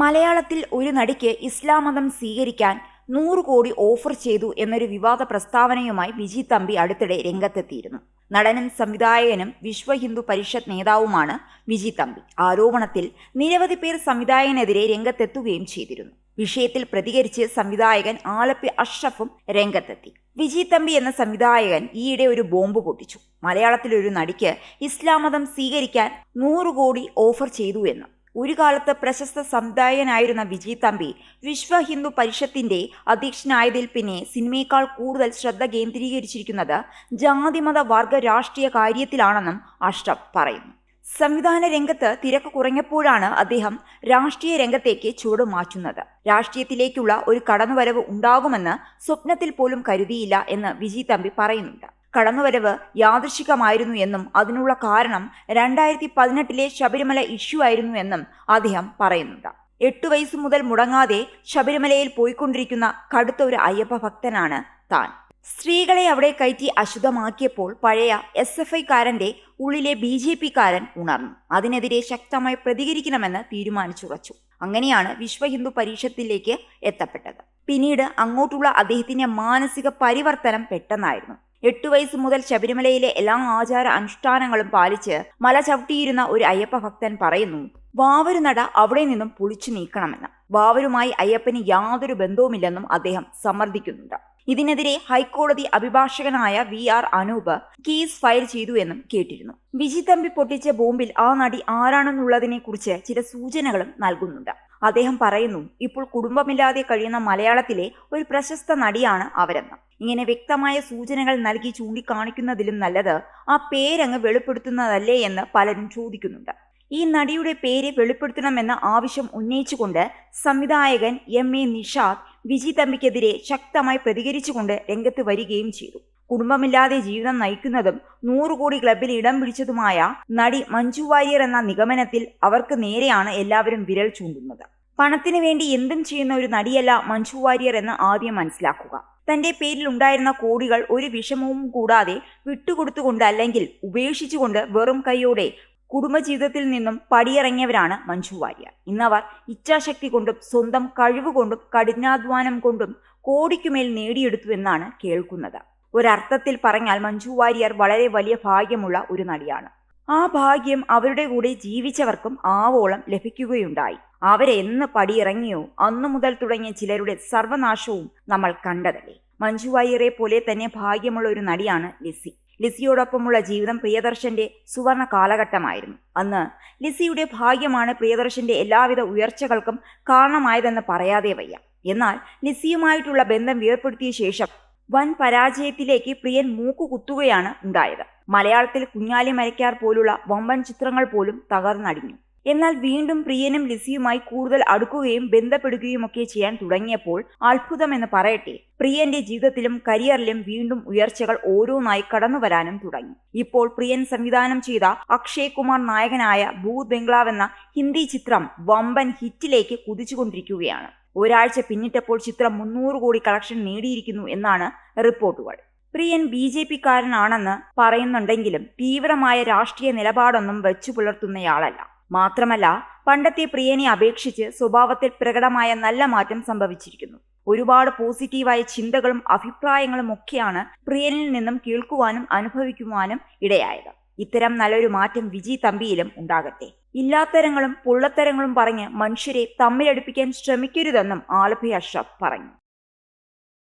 മലയാളത്തിൽ ഒരു നടിക്ക് ഇസ്ലാം മതം സ്വീകരിക്കാൻ 100 കോടി ഓഫർ ചെയ്തു എന്നൊരു വിവാദ പ്രസ്താവനയുമായി വിജി തമ്പി അടുത്തിടെ രംഗത്തെത്തിയിരുന്നു. നടനും സംവിധായകനും വിശ്വ ഹിന്ദു പരിഷത്ത് നേതാവുമാണ് വിജി തമ്പി. ആരോപണത്തിൽ നിരവധി പേർ സംവിധായകനെതിരെ രംഗത്തെത്തുകയും ചെയ്തിരുന്നു. വിഷയത്തിൽ പ്രതികരിച്ച് സംവിധായകൻ ആലപ്പി അഷ്റഫും രംഗത്തെത്തി. വിജി തമ്പി എന്ന സംവിധായകൻ ഈയിടെ ഒരു ബോംബ് പൊട്ടിച്ചു. മലയാളത്തിലൊരു നടിക്ക് ഇസ്ലാം മതം സ്വീകരിക്കാൻ 100 കോടി ഓഫർ ചെയ്തു എന്ന്. ഒരു കാലത്ത് പ്രശസ്ത സംവിധായകനായിരുന്ന വിജി തമ്പി വിശ്വ ഹിന്ദു പരിഷത്തിന്റെ അധ്യക്ഷനായതിൽ പിന്നെ സിനിമയേക്കാൾ കൂടുതൽ ശ്രദ്ധ കേന്ദ്രീകരിച്ചിരിക്കുന്നത് ജാതിമത വർഗ രാഷ്ട്രീയ കാര്യത്തിലാണെന്നും അഷ്റഫ് പറയുന്നു. സംവിധാന രംഗത്ത് തിരക്ക് കുറഞ്ഞപ്പോഴാണ് അദ്ദേഹം രാഷ്ട്രീയ രംഗത്തേക്ക് ചുവട് മാറ്റുന്നത്. രാഷ്ട്രീയത്തിലേക്കുള്ള ഒരു കടന്നുവരവ് ഉണ്ടാകുമെന്ന് സ്വപ്നത്തിൽ പോലും കരുതിയില്ല എന്ന് വിജി തമ്പി പറയുന്നുണ്ട്. കടന്നുവരവ് യാദൃശ്ചികമായിരുന്നു എന്നും അതിനുള്ള കാരണം 2018 ശബരിമല ഇഷ്യൂ ആയിരുന്നു എന്നും അദ്ദേഹം പറയുന്നുണ്ട്. 8 വയസ്സു മുതൽ മുടങ്ങാതെ ശബരിമലയിൽ പോയിക്കൊണ്ടിരിക്കുന്ന കടുത്ത ഒരു അയ്യപ്പ ഭക്തനാണ് താൻ. സ്ത്രീകളെ അവിടെ കയറ്റി അശുദ്ധമാക്കിയപ്പോൾ പഴയ SFI-കാരന്റെ ഉള്ളിലെ BJP-കാരൻ ഉണർന്നു. അതിനെതിരെ ശക്തമായി പ്രതികരിക്കണമെന്ന് തീരുമാനിച്ചുറച്ചു. അങ്ങനെയാണ് വിശ്വ ഹിന്ദു പരിഷത്തിലേക്ക് എത്തപ്പെട്ടത്. പിന്നീട് അങ്ങോട്ടുള്ള അദ്ദേഹത്തിന്റെ മാനസിക പരിവർത്തനം പെട്ടെന്നായിരുന്നു. 8 വയസ്സ് മുതൽ ശബരിമലയിലെ എല്ലാ ആചാര അനുഷ്ഠാനങ്ങളും പാലിച്ച് മല ചവിട്ടിയിരുന്ന ഒരു അയ്യപ്പ ഭക്തൻ പറയുന്നു, വാവരു നട അവിടെ നിന്നും പൊളിച്ചു നീക്കണമെന്ന്. വാവരുമായി അയ്യപ്പന് യാതൊരു ബന്ധവുമില്ലെന്നും അദ്ദേഹം സമ്മർദ്ദിക്കുന്നുണ്ട്. ഇതിനെതിരെ ഹൈക്കോടതി അഭിഭാഷകനായ VR അനൂപ് കേസ് ഫയൽ ചെയ്തു എന്നും കേട്ടിരുന്നു. വിജി തമ്പി പൊട്ടിച്ച ബോംബിൽ ആ നടി ആരാണെന്നുള്ളതിനെ കുറിച്ച് ചില സൂചനകളും നൽകുന്നുണ്ട്. അദ്ദേഹം പറയുന്നു, ഇപ്പോൾ കുടുംബമില്ലാതെ കഴിയുന്ന മലയാളത്തിലെ ഒരു പ്രശസ്ത നടിയാണ് അവരെന്ന്. ഇങ്ങനെ വ്യക്തമായ സൂചനകൾ നൽകി ചൂണ്ടിക്കാണിക്കുന്നതിലും നല്ലത് ആ പേരങ്ങ് വെളിപ്പെടുത്തുന്നതല്ലേ എന്ന് പലരും ചോദിക്കുന്നുണ്ട്. ഈ നടിയുടെ പേര് വെളിപ്പെടുത്തണമെന്ന ആവശ്യം ഉന്നയിച്ചുകൊണ്ട് സംവിധായകൻ MA നിഷാദ് വിജി തമ്പിക്കെതിരെ ശക്തമായി പ്രതികരിച്ചുകൊണ്ട് രംഗത്ത് വരികയും ചെയ്തു. കുടുംബമില്ലാതെ ജീവിതം നയിക്കുന്നതും 100 കോടി ക്ലബിൽ ഇടം പിടിച്ചതുമായ നടി മഞ്ജു വാര്യർ എന്ന നിഗമനത്തിൽ അവർക്ക് നേരെയാണ് എല്ലാവരും വിരൽ ചൂണ്ടുന്നത്. പണത്തിന് വേണ്ടി എന്തും ചെയ്യുന്ന ഒരു നടിയല്ല മഞ്ജു വാര്യർ എന്ന് ആദ്യം മനസ്സിലാക്കുക. തന്റെ പേരിൽ ഉണ്ടായിരുന്ന കോടികൾ ഒരു വിഷമവും കൂടാതെ വിട്ടുകൊടുത്തുകൊണ്ട് അല്ലെങ്കിൽ ഉപേക്ഷിച്ചുകൊണ്ട് വെറും കൈയോടെ കുടുംബജീവിതത്തിൽ നിന്നും പടിയിറങ്ങിയവരാണ് മഞ്ജു വാര്യർ. ഇന്നവർ ഇച്ഛാശക്തി കൊണ്ടും സ്വന്തം കഴിവുകൊണ്ടും കഠിനാധ്വാനം കൊണ്ടും കോടിക്കുമേൽ നേടിയെടുത്തു എന്നാണ് കേൾക്കുന്നത്. ഒരർത്ഥത്തിൽ പറഞ്ഞാൽ മഞ്ജു വാര്യർ വളരെ വലിയ ഭാഗ്യമുള്ള ഒരു നടിയാണ്. ആ ഭാഗ്യം അവരുടെ കൂടെ ജീവിച്ചവർക്കും ആവോളം ലഭിക്കുകയുണ്ടായി. അവരെന്ന് പടിയിറങ്ങിയോ അന്നു മുതൽ തുടങ്ങിയ ചിലരുടെ സർവനാശവും നമ്മൾ കണ്ടതല്ലേ. മഞ്ജു വാര്യരെ പോലെ തന്നെ ഭാഗ്യമുള്ള ഒരു നടിയാണ് ലിസി. ലിസിയോടൊപ്പമുള്ള ജീവിതം പ്രിയദർശന്റെ സുവർണ കാലഘട്ടമായിരുന്നു. അന്ന് ലിസിയുടെ ഭാഗ്യമാണ് പ്രിയദർശന്റെ എല്ലാവിധ ഉയർച്ചകൾക്കും കാരണമായതെന്ന് പറയാതെ വയ്യ. എന്നാൽ ലിസിയുമായിട്ടുള്ള ബന്ധം വേർപ്പെടുത്തിയ ശേഷം വൻ പരാജയത്തിലേക്ക് പ്രിയൻ മൂക്കുകുത്തുകയാണ് ഉണ്ടായത്. മലയാളത്തിൽ കുഞ്ഞാലി മരയ്ക്കാർ പോലുള്ള വമ്പൻ ചിത്രങ്ങൾ പോലും തകർന്നടിഞ്ഞു. എന്നാൽ വീണ്ടും പ്രിയനും ലിസിയുമായി കൂടുതൽ അടുക്കുകയും ബന്ധപ്പെടുകയുമൊക്കെ ചെയ്യാൻ തുടങ്ങിയപ്പോൾ അത്ഭുതമെന്ന് പറയട്ടെ, പ്രിയന്റെ ജീവിതത്തിലും കരിയറിലും വീണ്ടും ഉയർച്ചകൾ ഓരോന്നായി കടന്നു വരാനും തുടങ്ങി. ഇപ്പോൾ പ്രിയൻ സംവിധാനം ചെയ്ത അക്ഷയ് കുമാർ നായകനായ ഭൂത് ബംഗ്ലാവ് എന്ന ഹിന്ദി ചിത്രം വമ്പൻ ഹിറ്റിലേക്ക് കുതിച്ചുകൊണ്ടിരിക്കുകയാണ്. ഒരാഴ്ച പിന്നിട്ടപ്പോൾ ചിത്രം 300 കോടി കളക്ഷൻ നേടിയിരിക്കുന്നു എന്നാണ് റിപ്പോർട്ടുകൾ. പ്രിയൻ BJP-കാരനാണെന്ന് പറയുന്നുണ്ടെങ്കിലും തീവ്രമായ രാഷ്ട്രീയ നിലപാടൊന്നും വെച്ചു പുലർത്തുന്നയാളല്ല. മാത്രമല്ല, പണ്ടത്തെ പ്രിയനെ അപേക്ഷിച്ച് സ്വഭാവത്തിൽ പ്രകടമായ നല്ല മാറ്റം സംഭവിച്ചിരിക്കുന്നു. ഒരുപാട് പോസിറ്റീവായ ചിന്തകളും അഭിപ്രായങ്ങളും ഒക്കെയാണ് പ്രിയനിൽ നിന്നും കേൾക്കുവാനും അനുഭവിക്കുവാനും ഇടയായത്. ഇത്തരം നല്ലൊരു മാറ്റം വിജി തമ്പിയിലും ഉണ്ടാകട്ടെ. ഇല്ലാത്തരങ്ങളും പൊള്ളത്തരങ്ങളും പറഞ്ഞ് മനുഷ്യരെ തമ്മിലടുപ്പിക്കാൻ ശ്രമിക്കരുതെന്നും ആലപ്പി അഷ്റഫ് പറഞ്ഞു.